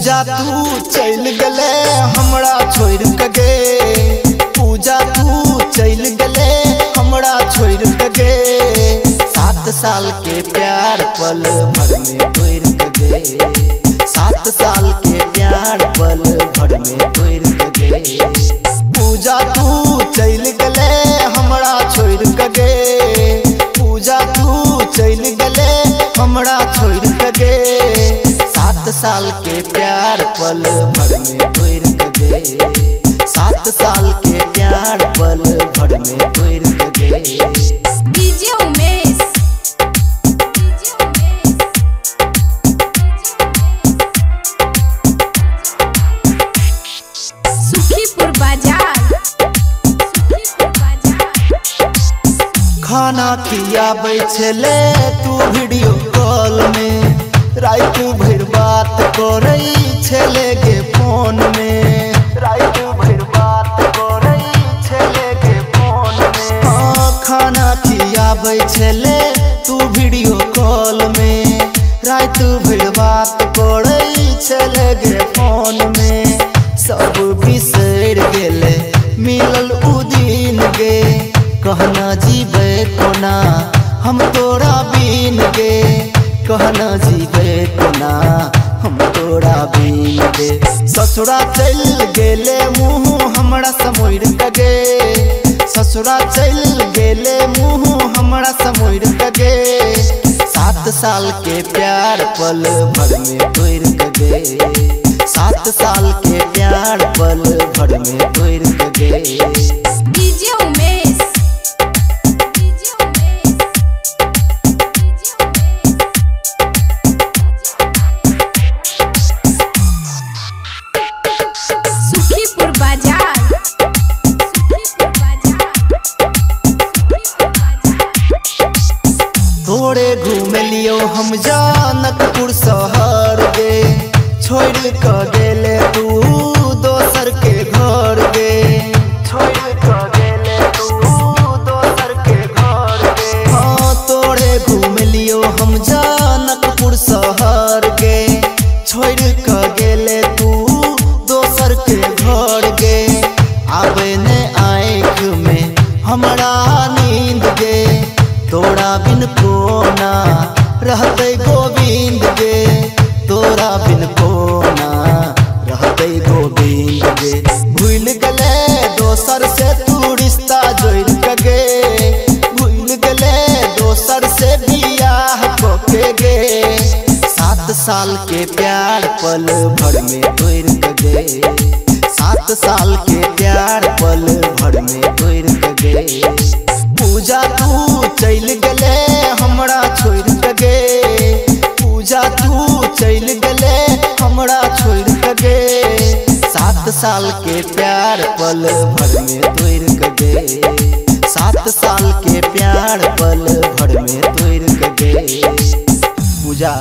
पूजा तू चल गले हमरा छोड़ के गे, पूजा तू चल गले हमरा छोड़ के गे। 7 साल के प्यार पल भर में तोड़ के गे, 7 साल के प्यार पल भर में तोड़ के गे। पूजा तू चल गले हमरा छोड़ के गे, पूजा तू चल गले हमरा छोड़ के गे। 7 साल के प्यार पल भर में तोड़ के गे, 7 साल के प्यार पल भर में तोड़ के गे। डीजे उमेश, सुखीपुर बाजार, खाना खियाबै छले तू वीडियो कॉल में, रात भर बात करै छले गे फोन में, रात भर बात करै छले गे फोन में। हाँ खाना खियाबै छले तू वीडियो कॉल में, रात भर बात करै छले गे फोन में। सब बिसर गेले मिलल उ दिन गे, कहना जीवे कोना हम तोरा बीन गे, कहना जीवे कोना हम तोरा बीन गे। ससुरा चल गेले मुँह हमरा समोर के गे, ससुरा चल गेले मुँह हमरा समोर के गे। 7 साल के प्यार पल भर में तोड़ के गे, 7 साल के प्यार पल भर में तोड़ के गे। डीजे उमेश, सुखीपुर बाजार, थोड़े घूम लियो हम जनकपुर शहर गे, छोड़ के गेले तू दोसर के घर गे, छोड़ के गेले तू दोसर के घर गे। हाँ तोड़े घूम लियो हम जनकपुर शहर गे, छोड़ के गेले तू दोसर के घर गे। आवे ने आँख में हमरा नींद गे, तोरा बिन कोना रहते गोविंद गे, तोरा बिन कोना रहते गोविंद गे। भूल गले दोसर से तू रिश्ता जोड़ के गे, भूल गले दोसर से बियाह के गे। 7 साल के प्यार पल भर में तोड़ के गे, 7 साल के प्यार पल भर में तोड़ के गे। पूजा तू चल गले हमरा छोड़ के गे, पूजा तू चल गले हमरा छोड़ के गे। 7 साल के प्यार पल भर में तोड़ के गे, 7 साल के प्यार पल भर में तोड़ के गे। पूजा